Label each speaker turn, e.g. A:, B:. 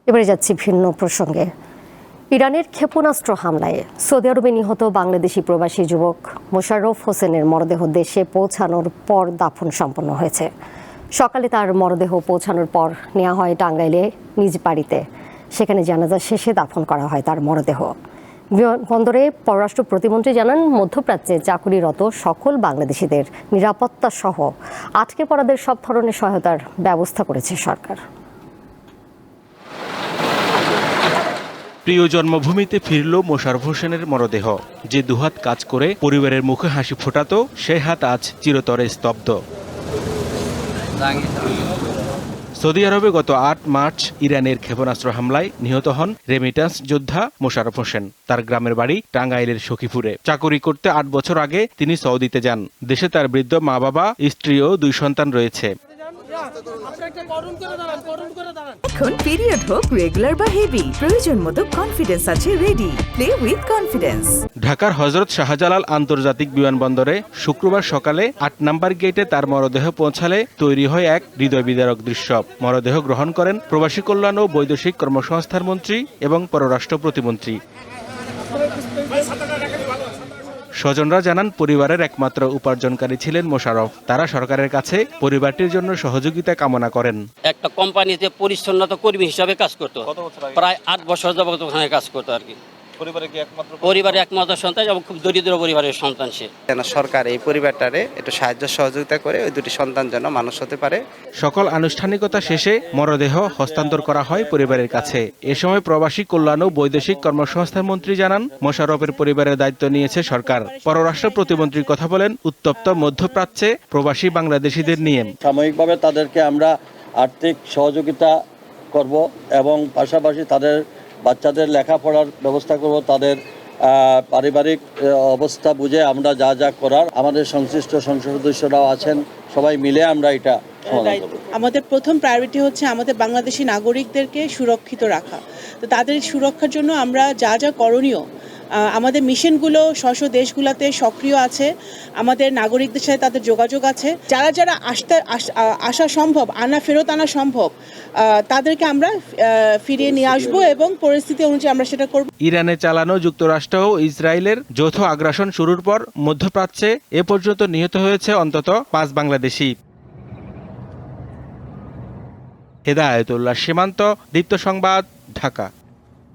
A: এবারে যাচ্ছি ভিন্ন প্রসঙ্গে। ইরানের ক্ষেপণাস্ত্র হামলায় সৌদি আরবে নিহত বাংলাদেশি প্রবাসী যুবক মোশাররফ হোসেনের মরদেহ দেশে পৌঁছানোর পর দাফন সম্পন্ন হয়েছে। সকালে তার মরদেহ পৌঁছানোর পর নেওয়া হয় টাঙ্গাইলে নিজ বাড়িতে। সেখানে জানাজা শেষে দাফন করা হয় তার মরদেহ। বিমানবন্দরে পররাষ্ট্র প্রতিমন্ত্রী জানান, মধ্যপ্রাচ্যে চাকুরিরত সকল বাংলাদেশিদের নিরাপত্তা সহ আটকে পড়াদের সব ধরনের সহায়তার ব্যবস্থা করেছে সরকার।
B: প্রিয় জন্মভূমিতে ফিরল মোশাররফ হোসেনের মরদেহ। যে দুহাত কাজ করে পরিবারের মুখে হাসি ফোটাতো, সেই হাত আজ চিরতরে স্তব্ধ। সৌদি আরবে গত ৮ মার্চ ইরানের ক্ষেপণাস্ত্র হামলায় নিহত হন রেমিট্যান্স যোদ্ধা মোশাররফ হোসেন। তার গ্রামের বাড়ি টাঙ্গাইলের সখীপুরে। চাকুরি করতে ৮ বছর আগে তিনি সৌদিতে যান। দেশে তার বৃদ্ধ মা বাবা, স্ত্রী ও 2 সন্তান রয়েছে।
C: এখন পিরিয়ড হোক রেগুলার বা হেভি, প্রয়োজন মতো কনফিডেন্স আছে রেডি। Play with confidence.
B: ঢাকার হযরত শাহজালাল আন্তর্জাতিক বিমানবন্দরে শুক্রবার সকালে ৮ নম্বর গেটে তার মরদেহ পৌঁছালে তৈরি হয় এক হৃদয় বিদারক দৃশ্য। মরদেহ গ্রহণ করেন প্রবাসী কল্যাণ ও বৈদেশিক কর্মসংস্থান মন্ত্রী এবং পররাষ্ট্র প্রতিমন্ত্রী। স্বজনরা জানান, পরিবারের একমাত্র উপার্জনকারী ছিলেন মোশাররফ। তারা সরকারের কাছে পরিবারটির জন্য সহযোগিতা কামনা করেন।
D: একটা কোম্পানিতে পরিচ্ছন্নতা কর্মী হিসাবে কাজ করতো, প্রায় 8 বছর যাবত ওখানে কাজ করতো আর কি। পরিবারের একমাত্র সন্তান এবং খুব দরিদ্র পরিবারের সন্তান সে।
E: সরকার এই পরিবারটারে একটু সাহায্য সহযোগিতা করে ওই 2টি সন্তান যেন মানুষ হতে পারে।
B: সকল আনুষ্ঠানিকতা শেষে মরদেহ হস্তান্তর করা হয় পরিবারের কাছে। এ সময় প্রবাসী কল্যাণ ও বৈদেশিক কর্মসংস্থান মন্ত্রী জানান, মোশাররফের পরিবারের দায়িত্ব নিয়েছে সরকার। পররাষ্ট্র প্রতিমন্ত্রী কথা বলেন উত্তপ্ত মধ্যপ্রাচ্যে প্রবাসী বাংলাদেশিদের নিয়ে।
F: সাময়িকভাবে তাদেরকে আমরা আর্থিক সহযোগিতা করব এবং পাশাপাশি তাদের বাচ্চাদের লেখাপড়ার ব্যবস্থা করব। তাদের পারিবারিক অবস্থা বুঝে আমরা যা যা করার, আমাদের সংশ্লিষ্ট সংসদ সদস্যরাও আছেন, সবাই মিলে আমরা এটা সমাধান করব।
G: আমাদের প্রথম প্রায়োরিটি হচ্ছে আমাদের বাংলাদেশি নাগরিকদেরকে সুরক্ষিত রাখা। তো তাদের সুরক্ষার জন্য আমরা যা যা করণীয়, আমাদের মিশনগুলো স্ব দেশগুলোতে সক্রিয় আছে, আমাদের নাগরিকদের সাথে তাদের যোগাযোগ আছে। যারা যারা আসা সম্ভব, ফেরত আনা সম্ভব, তাদেরকে আমরা ফিরিয়ে নিয়ে আসবো এবং পরিস্থিতি অনুযায়ী আমরা সেটা করব।
B: ইরানে চালানো যুক্তরাষ্ট্র ও ইসরায়েলের যৌথ আগ্রাসন শুরুর পর মধ্যপ্রাচ্যে এ পর্যন্ত নিহত হয়েছে অন্তত 5 বাংলাদেশি। হেদায়েতুল্লাহ সীমান্ত, দীপ্ত সংবাদ, ঢাকা।